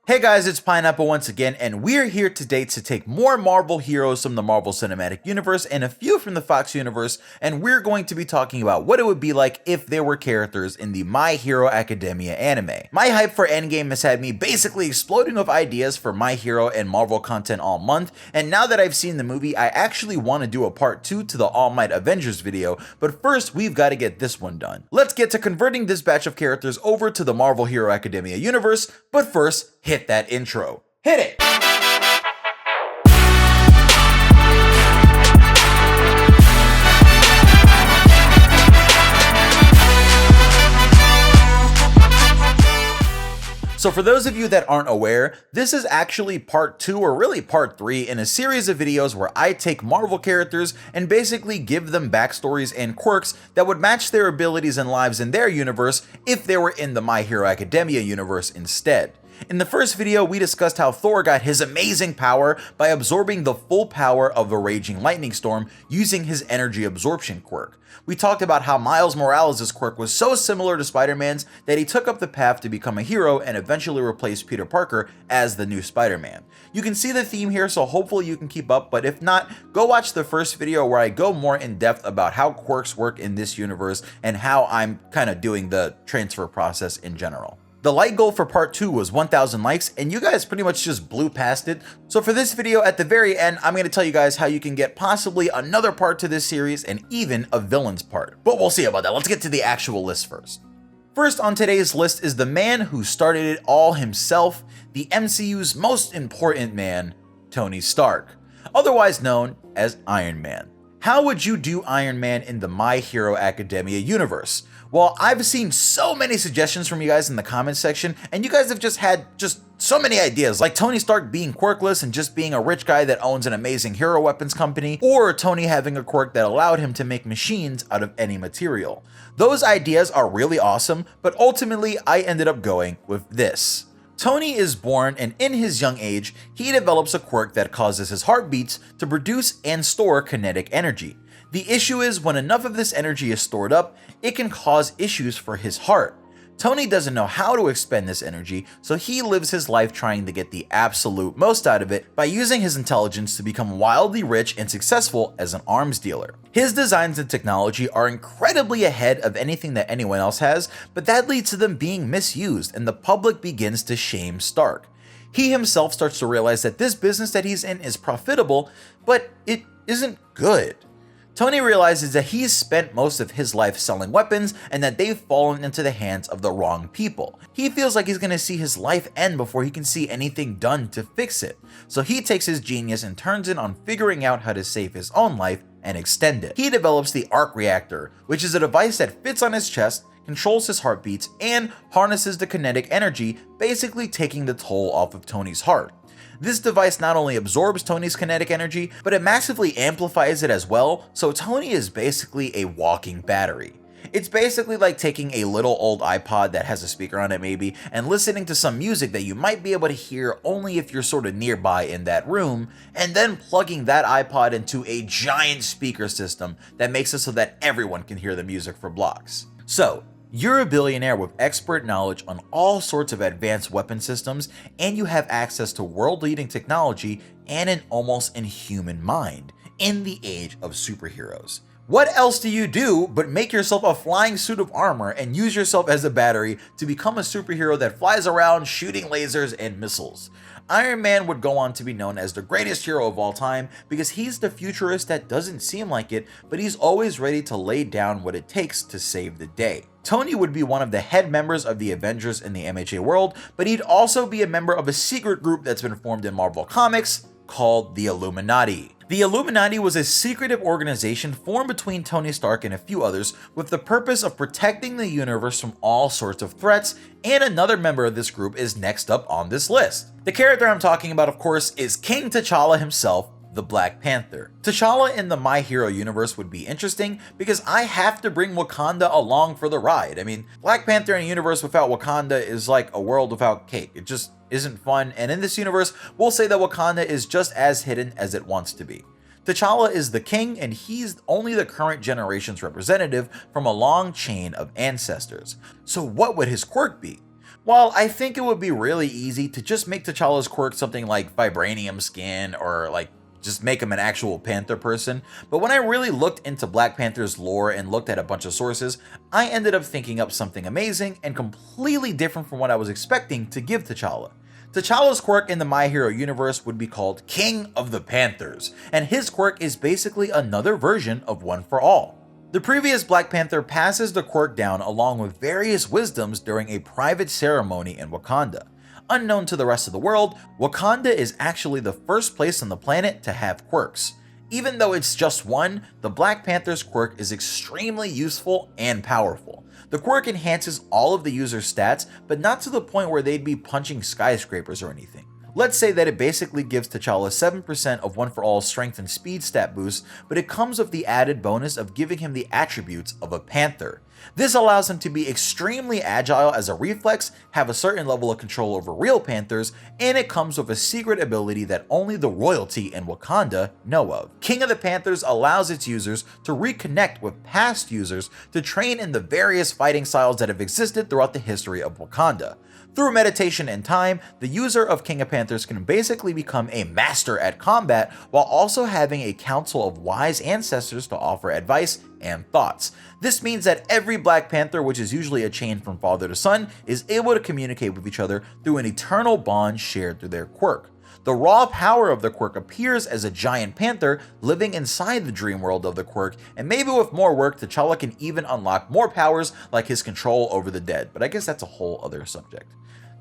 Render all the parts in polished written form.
Hey guys, it's Pineapple once again, and we're here today to take more Marvel heroes from the Marvel Cinematic Universe and a few from the Fox Universe, and we're going to be talking about what it would be like if there were characters in the My Hero Academia anime. My hype for Endgame has had me basically exploding with ideas for My Hero and Marvel content all month, and now that I've seen the movie, I actually want to do a part 2 to the All Might Avengers video, but first we've got to get this one done. Let's get to converting this batch of characters over to the Marvel Hero Academia universe, but first, hit that intro. Hit it! So for those of you that aren't aware, this is actually part 2 or really part 3 in a series of videos where I take Marvel characters and basically give them backstories and quirks that would match their abilities and lives in their universe if they were in the My Hero Academia universe instead. In the first video, we discussed how Thor got his amazing power by absorbing the full power of a raging lightning storm using his energy absorption quirk. We talked about how Miles Morales' quirk was so similar to Spider-Man's that he took up the path to become a hero and eventually replaced Peter Parker as the new Spider-Man. You can see the theme here, so hopefully you can keep up, but if not, go watch the first video where I go more in depth about how quirks work in this universe and how I'm kind of doing the transfer process in general. The like goal for part 2 was 1,000 likes, and you guys pretty much just blew past it. So for this video, at the very end, I'm going to tell you guys how you can get possibly another part to this series and even a villain's part. But we'll see about that. Let's get to the actual list first. First on today's list is the man who started it all himself, the MCU's most important man, Tony Stark, otherwise known as Iron Man. How would you do Iron Man in the My Hero Academia universe? Well, I've seen so many suggestions from you guys in the comments section, and you guys have just had so many ideas, like Tony Stark being quirkless and just being a rich guy that owns an amazing hero weapons company, or Tony having a quirk that allowed him to make machines out of any material. Those ideas are really awesome, but ultimately I ended up going with this. Tony is born, and in his young age, he develops a quirk that causes his heartbeats to produce and store kinetic energy. The issue is when enough of this energy is stored up, it can cause issues for his heart. Tony doesn't know how to expend this energy, so he lives his life trying to get the absolute most out of it by using his intelligence to become wildly rich and successful as an arms dealer. His designs and technology are incredibly ahead of anything that anyone else has, but that leads to them being misused, and the public begins to shame Stark. He himself starts to realize that this business that he's in is profitable, but it isn't good. Tony realizes that he's spent most of his life selling weapons and that they've fallen into the hands of the wrong people. He feels like he's gonna see his life end before he can see anything done to fix it. So he takes his genius and turns it on figuring out how to save his own life and extend it. He develops the arc reactor, which is a device that fits on his chest, controls his heartbeats, and harnesses the kinetic energy, basically taking the toll off of Tony's heart. This device not only absorbs Tony's kinetic energy, but it massively amplifies it as well, so Tony is basically a walking battery. It's basically like taking a little old iPod that has a speaker on it maybe, and listening to some music that you might be able to hear only if you're sort of nearby in that room, and then plugging that iPod into a giant speaker system that makes it so that everyone can hear the music for blocks. So, you're a billionaire with expert knowledge on all sorts of advanced weapon systems, and you have access to world-leading technology and an almost inhuman mind in the age of superheroes. What else do you do but make yourself a flying suit of armor and use yourself as a battery to become a superhero that flies around shooting lasers and missiles? Iron Man would go on to be known as the greatest hero of all time because he's the futurist that doesn't seem like it, but he's always ready to lay down what it takes to save the day. Tony would be one of the head members of the Avengers in the MHAU world, but he'd also be a member of a secret group that's been formed in Marvel Comics called the Illuminati. The Illuminati was a secretive organization formed between Tony Stark and a few others with the purpose of protecting the universe from all sorts of threats, and another member of this group is next up on this list. The character I'm talking about, of course, is King T'Challa himself, the Black Panther. T'Challa in the My Hero universe would be interesting because I have to bring Wakanda along for the ride. I mean, Black Panther in a universe without Wakanda is like a world without cake. It just isn't fun, and in this universe, we'll say that Wakanda is just as hidden as it wants to be. T'Challa is the king, and he's only the current generation's representative from a long chain of ancestors. So what would his quirk be? While I think it would be really easy to just make T'Challa's quirk something like vibranium skin or like just make him an actual Panther person, but when I really looked into Black Panther's lore and looked at a bunch of sources, I ended up thinking up something amazing and completely different from what I was expecting to give T'Challa. T'Challa's quirk in the My Hero universe would be called King of the Panthers, and his quirk is basically another version of One for All. The previous Black Panther passes the quirk down along with various wisdoms during a private ceremony in Wakanda. Unknown to the rest of the world, Wakanda is actually the first place on the planet to have quirks. Even though it's just one, the Black Panther's quirk is extremely useful and powerful. The quirk enhances all of the user's stats, but not to the point where they'd be punching skyscrapers or anything. Let's say that it basically gives T'Challa 7% of One for All's strength and speed stat boost, but it comes with the added bonus of giving him the attributes of a panther. This allows him to be extremely agile as a reflex, have a certain level of control over real panthers, and it comes with a secret ability that only the royalty in Wakanda know of. King of the Panthers allows its users to reconnect with past users to train in the various fighting styles that have existed throughout the history of Wakanda. Through meditation and time, the user of King of Panthers can basically become a master at combat while also having a council of wise ancestors to offer advice and thoughts. This means that every Black Panther, which is usually a chain from father to son, is able to communicate with each other through an eternal bond shared through their quirk. The raw power of the quirk appears as a giant panther living inside the dream world of the quirk, and maybe with more work, T'Challa can even unlock more powers like his control over the dead, but I guess that's a whole other subject.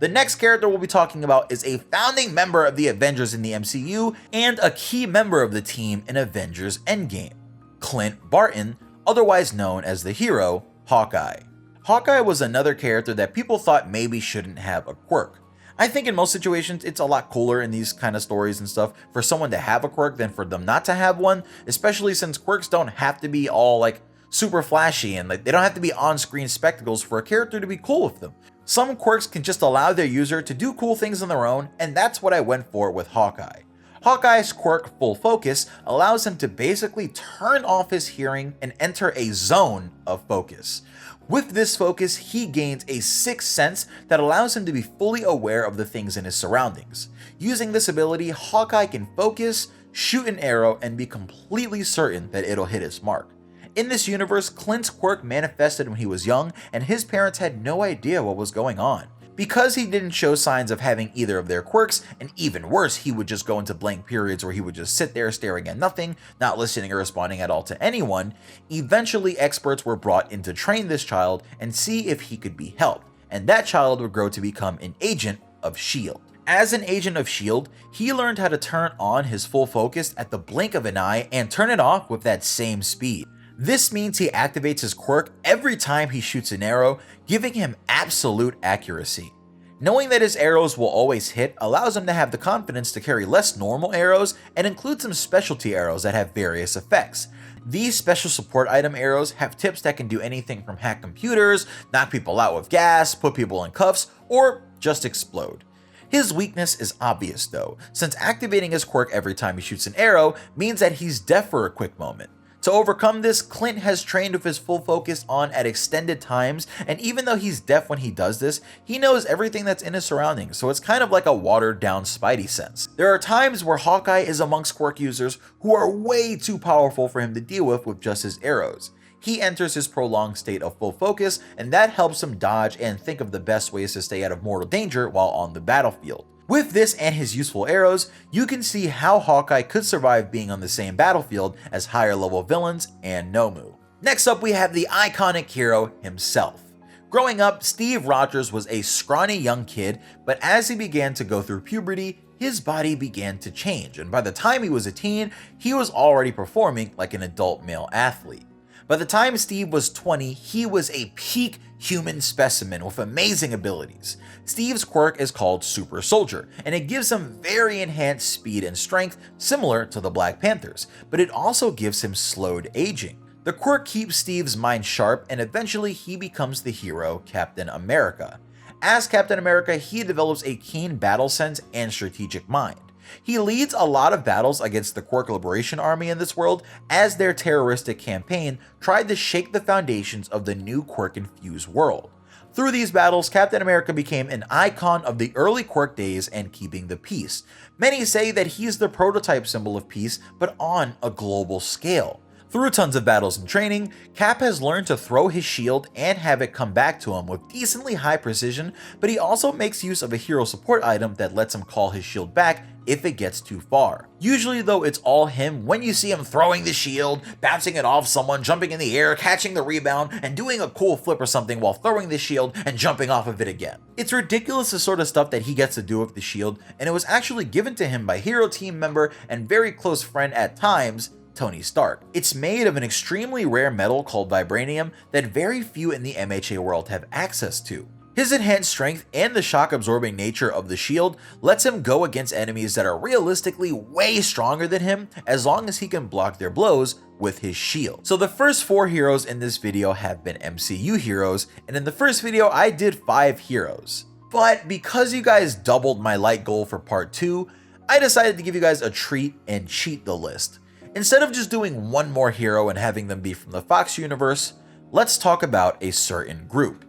The next character we'll be talking about is a founding member of the Avengers in the MCU and a key member of the team in Avengers Endgame, Clint Barton, otherwise known as the hero, Hawkeye. Hawkeye was another character that people thought maybe shouldn't have a quirk. I think in most situations it's a lot cooler in these kind of stories and stuff for someone to have a quirk than for them not to have one, especially since quirks don't have to be all like super flashy and like they don't have to be on-screen spectacles for a character to be cool with them. Some quirks can just allow their user to do cool things on their own, and that's what I went for with Hawkeye. Hawkeye's quirk, Full Focus, allows him to basically turn off his hearing and enter a zone of focus. With this focus, he gains a sixth sense that allows him to be fully aware of the things in his surroundings. Using this ability, Hawkeye can focus, shoot an arrow, and be completely certain that it'll hit its mark. In this universe, Clint's quirk manifested when he was young, and his parents had no idea what was going on. Because he didn't show signs of having either of their quirks, and even worse, he would just go into blank periods where he would just sit there staring at nothing, not listening or responding at all to anyone, eventually experts were brought in to train this child and see if he could be helped, and that child would grow to become an agent of S.H.I.E.L.D. As an agent of S.H.I.E.L.D., he learned how to turn on his full focus at the blink of an eye and turn it off with that same speed. This means he activates his quirk every time he shoots an arrow, giving him absolute accuracy. Knowing that his arrows will always hit allows him to have the confidence to carry less normal arrows and include some specialty arrows that have various effects. These special support item arrows have tips that can do anything from hack computers, knock people out with gas, put people in cuffs, or just explode. His weakness is obvious though, since activating his quirk every time he shoots an arrow means that he's deaf for a quick moment. To overcome this, Clint has trained with his full focus on at extended times, and even though he's deaf when he does this, he knows everything that's in his surroundings, so it's kind of like a watered down Spidey sense. There are times where Hawkeye is amongst quirk users who are way too powerful for him to deal with just his arrows. He enters his prolonged state of full focus, and that helps him dodge and think of the best ways to stay out of mortal danger while on the battlefield. With this and his useful arrows, you can see how Hawkeye could survive being on the same battlefield as higher level villains and Nomu. Next up we have the iconic hero himself. Growing up, Steve Rogers was a scrawny young kid, but as he began to go through puberty, his body began to change, and by the time he was a teen, he was already performing like an adult male athlete. By the time Steve was 20, he was a peak human specimen with amazing abilities. Steve's quirk is called Super Soldier, and it gives him very enhanced speed and strength similar to the Black Panthers, but it also gives him slowed aging. The quirk keeps Steve's mind sharp, and eventually he becomes the hero Captain America. As Captain America, he develops a keen battle sense and strategic mind. He leads a lot of battles against the Quirk Liberation Army in this world, as their terroristic campaign tried to shake the foundations of the new Quirk-infused world. Through these battles, Captain America became an icon of the early Quirk days and keeping the peace. Many say that he's the prototype symbol of peace, but on a global scale. Through tons of battles and training, Cap has learned to throw his shield and have it come back to him with decently high precision, but he also makes use of a hero support item that lets him call his shield back if it gets too far. Usually though, it's all him when you see him throwing the shield, bouncing it off someone, jumping in the air, catching the rebound, and doing a cool flip or something while throwing the shield and jumping off of it again. It's ridiculous the sort of stuff that he gets to do with the shield, and it was actually given to him by hero team member and very close friend at times, Tony Stark. It's made of an extremely rare metal called vibranium that very few in the MHA world have access to. His enhanced strength and the shock-absorbing nature of the shield lets him go against enemies that are realistically way stronger than him as long as he can block their blows with his shield. So the first 4 heroes in this video have been MCU heroes, and in the first video I did 5 heroes. But because you guys doubled my like goal for part 2, I decided to give you guys a treat and cheat the list. Instead of just doing one more hero and having them be from the Fox universe, let's talk about a certain group.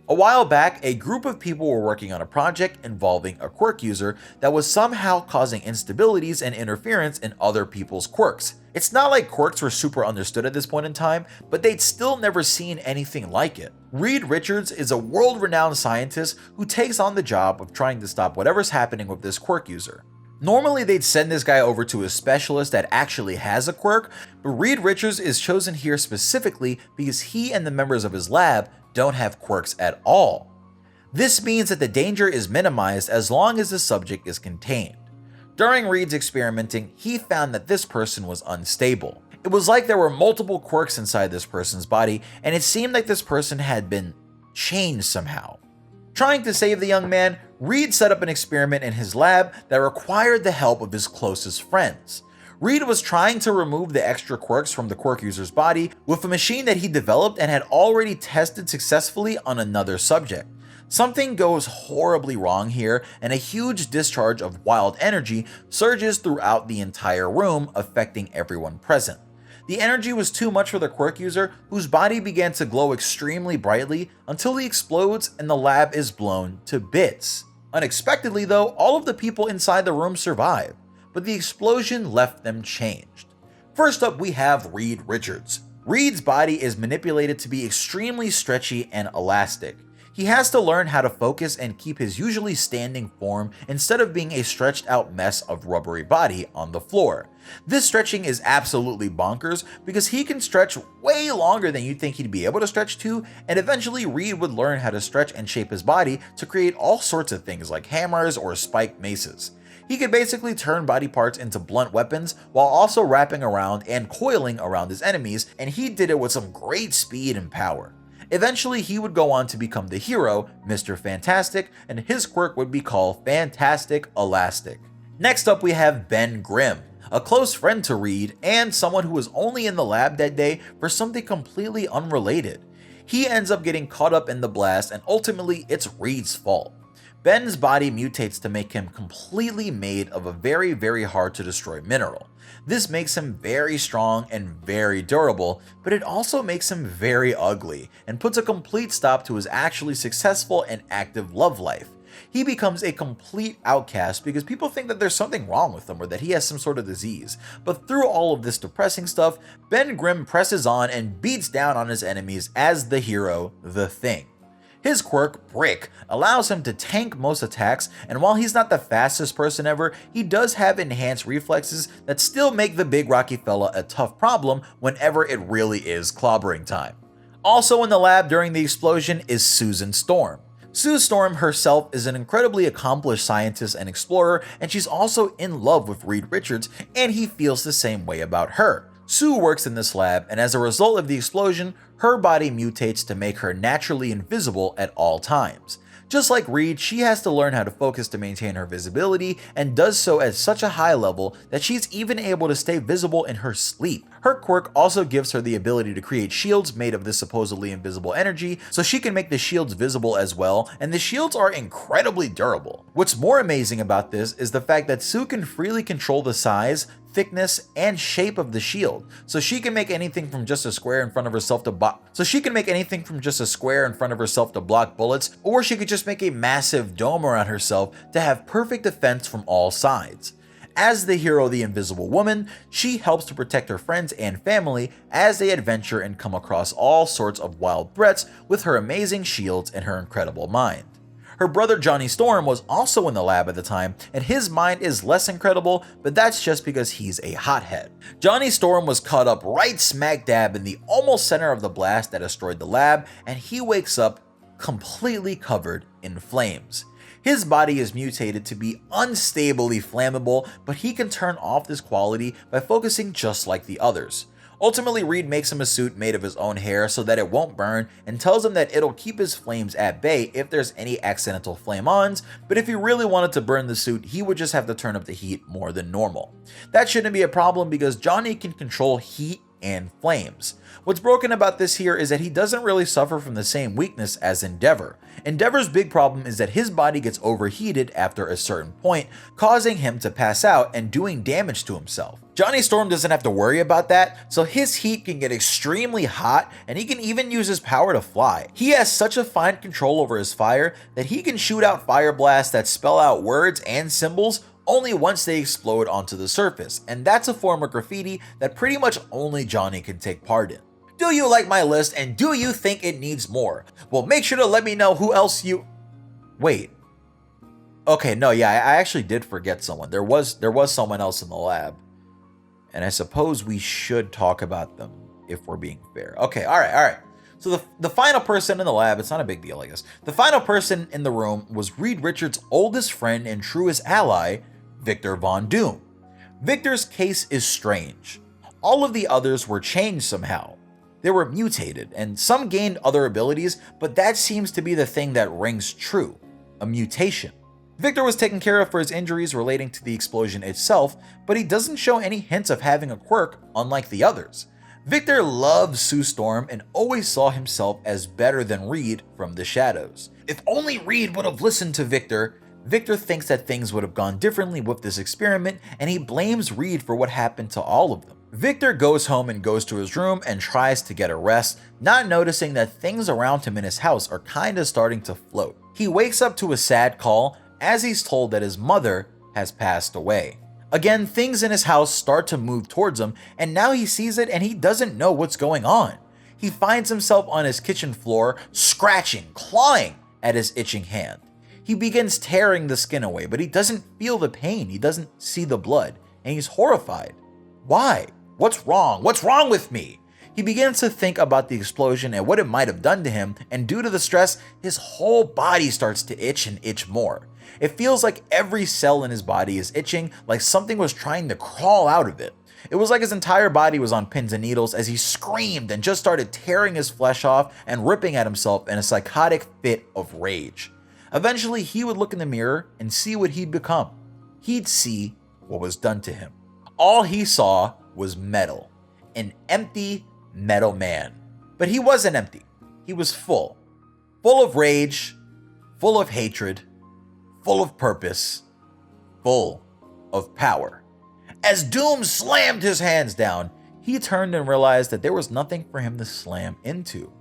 A while back, a group of people were working on a project involving a quirk user that was somehow causing instabilities and interference in other people's quirks. It's not like quirks were super understood at this point in time, but they'd still never seen anything like it. Reed Richards is a world-renowned scientist who takes on the job of trying to stop whatever's happening with this quirk user. Normally they'd send this guy over to a specialist that actually has a quirk, but Reed Richards is chosen here specifically because he and the members of his lab don't have quirks at all. This means that the danger is minimized as long as the subject is contained. During Reed's experimenting, he found that this person was unstable. It was like there were multiple quirks inside this person's body, and it seemed like this person had been changed somehow. Trying to save the young man, Reed set up an experiment in his lab that required the help of his closest friends. Reed was trying to remove the extra quirks from the quirk user's body with a machine that he developed and had already tested successfully on another subject. Something goes horribly wrong here, and a huge discharge of wild energy surges throughout the entire room, affecting everyone present. The energy was too much for the quirk user, whose body began to glow extremely brightly until he explodes and the lab is blown to bits. Unexpectedly though, all of the people inside the room survive, but the explosion left them changed. First up, we have Reed Richards. Reed's body is manipulated to be extremely stretchy and elastic. He has to learn how to focus and keep his usually standing form instead of being a stretched out mess of rubbery body on the floor. This stretching is absolutely bonkers because he can stretch way longer than you'd think he'd be able to stretch to, and eventually Reed would learn how to stretch and shape his body to create all sorts of things like hammers or spiked maces. He could basically turn body parts into blunt weapons while also wrapping around and coiling around his enemies, and he did it with some great speed and power. Eventually, he would go on to become the hero, Mr. Fantastic, and his quirk would be called Fantastic Elastic. Next up, we have Ben Grimm, a close friend to Reed and someone who was only in the lab that day for something completely unrelated. He ends up getting caught up in the blast, and ultimately, it's Reed's fault. Ben's body mutates to make him completely made of a very hard to destroy mineral. This makes him very strong and very durable, but it also makes him very ugly and puts a complete stop to his actually successful and active love life. He becomes a complete outcast because people think that there's something wrong with him or that he has some sort of disease. But through all of this depressing stuff, Ben Grimm presses on and beats down on his enemies as the hero, The Thing. His quirk, Brick, allows him to tank most attacks, and while he's not the fastest person ever, he does have enhanced reflexes that still make the big rocky fella a tough problem whenever it really is clobbering time. Also in the lab during the explosion is Susan Storm. Sue Storm herself is an incredibly accomplished scientist and explorer, and she's also in love with Reed Richards, and he feels the same way about her. Sue works in this lab, and as a result of the explosion, her body mutates to make her naturally invisible at all times. Just like Reed, she has to learn how to focus to maintain her visibility, and does so at such a high level that she's even able to stay visible in her sleep. Her quirk also gives her the ability to create shields made of this supposedly invisible energy, so she can make the shields visible as well, and the shields are incredibly durable. What's more amazing about this is the fact that Sue can freely control the size, thickness, and shape of the shield. So she can make anything from just a square in front of herself to block bullets, or she could just make a massive dome around herself to have perfect defense from all sides. As the hero, the Invisible Woman, she helps to protect her friends and family as they adventure and come across all sorts of wild threats with her amazing shields and her incredible mind. Her brother Johnny Storm was also in the lab at the time, and his mind is less incredible, but that's just because he's a hothead. Johnny Storm was caught up right smack dab in the almost center of the blast that destroyed the lab, and he wakes up completely covered in flames. His body is mutated to be unstably flammable, but he can turn off this quality by focusing just like the others. Ultimately, Reed makes him a suit made of his own hair so that it won't burn, and tells him that it'll keep his flames at bay if there's any accidental flame-ons, but if he really wanted to burn the suit, he would just have to turn up the heat more than normal. That shouldn't be a problem because Johnny can control heat and flames. What's broken about this here is that he doesn't really suffer from the same weakness as Endeavor. Endeavor's big problem is that his body gets overheated after a certain point, causing him to pass out and doing damage to himself. Johnny Storm doesn't have to worry about that, so his heat can get extremely hot and he can even use his power to fly. He has such a fine control over his fire that he can shoot out fire blasts that spell out words and symbols only once they explode onto the surface, and that's a form of graffiti that pretty much only Johnny can take part in. Do you like my list, and do you think it needs more? Well, make sure to let me know who else you... Wait. Okay, no, yeah, I actually did forget someone. There was someone else in the lab, and I suppose we should talk about them if we're being fair. Okay, all right. So the final person in the lab, it's not a big deal, I guess. The final person in the room was Reed Richards' oldest friend and truest ally, Victor Von Doom. Victor's case is strange. All of the others were changed somehow. They were mutated, and some gained other abilities, but that seems to be the thing that rings true, a mutation. Victor was taken care of for his injuries relating to the explosion itself, but he doesn't show any hints of having a quirk, unlike the others. Victor loved Sue Storm and always saw himself as better than Reed from the shadows. If only Reed would have listened to Victor. Victor thinks that things would have gone differently with this experiment, and he blames Reed for what happened to all of them. Victor goes home and goes to his room and tries to get a rest, not noticing that things around him in his house are kinda starting to float. He wakes up to a sad call as he's told that his mother has passed away. Again, things in his house start to move towards him, and now he sees it and he doesn't know what's going on. He finds himself on his kitchen floor, scratching, clawing at his itching hand. He begins tearing the skin away, but he doesn't feel the pain, he doesn't see the blood, and he's horrified. Why? What's wrong? What's wrong with me? He begins to think about the explosion and what it might have done to him, and due to the stress, his whole body starts to itch and itch more. It feels like every cell in his body is itching, like something was trying to crawl out of it. It was like his entire body was on pins and needles as he screamed and just started tearing his flesh off and ripping at himself in a psychotic fit of rage. Eventually, he would look in the mirror and see what he'd become. He'd see what was done to him. All he saw was metal, an empty metal man. But he wasn't empty. He was full of rage, full of hatred, full of purpose, full of power. As Doom slammed his hands down, he turned and realized that there was nothing for him to slam into.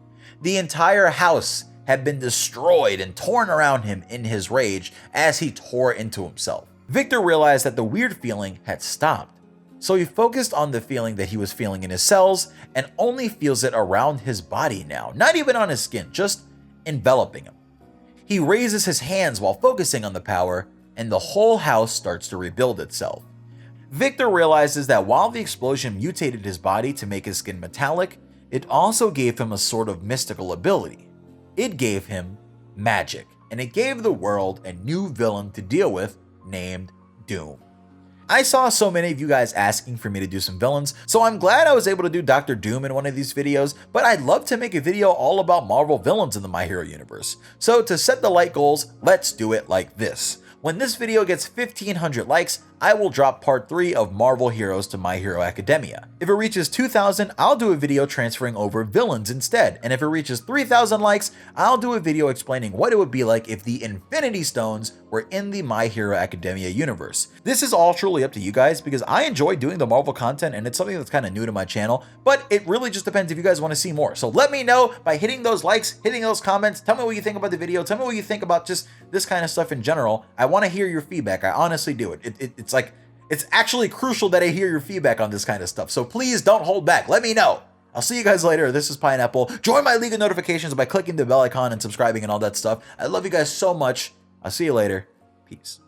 The entire house had been destroyed and torn around him in his rage as he tore into himself. Victor realized that the weird feeling had stopped, so he focused on the feeling that he was feeling in his cells and only feels it around his body now, not even on his skin, just enveloping him. He raises his hands while focusing on the power, and the whole house starts to rebuild itself. Victor realizes that while the explosion mutated his body to make his skin metallic, it also gave him a sort of mystical ability. It gave him magic, and it gave the world a new villain to deal with named Doom. I saw so many of you guys asking for me to do some villains, so I'm glad I was able to do Dr. Doom in one of these videos, but I'd love to make a video all about Marvel villains in the My Hero universe. So to set the like goals, let's do it like this. When this video gets 1,500 likes, I will drop part 3 of Marvel Heroes to My Hero Academia. If it reaches 2,000, I'll do a video transferring over villains instead, and if it reaches 3,000 likes, I'll do a video explaining what it would be like if the Infinity Stones were in the My Hero Academia universe. This is all truly up to you guys because I enjoy doing the Marvel content and it's something that's kind of new to my channel, but it really just depends if you guys want to see more. So let me know by hitting those likes, hitting those comments, tell me what you think about the video, tell me what you think about just this kind of stuff in general. I want to hear your feedback. I honestly do. It's like, it's actually crucial that I hear your feedback on this kind of stuff. So please don't hold back. Let me know. I'll see you guys later. This is Pineapple. Join my League of Notifications by clicking the bell icon and subscribing and all that stuff. I love you guys so much. I'll see you later. Peace.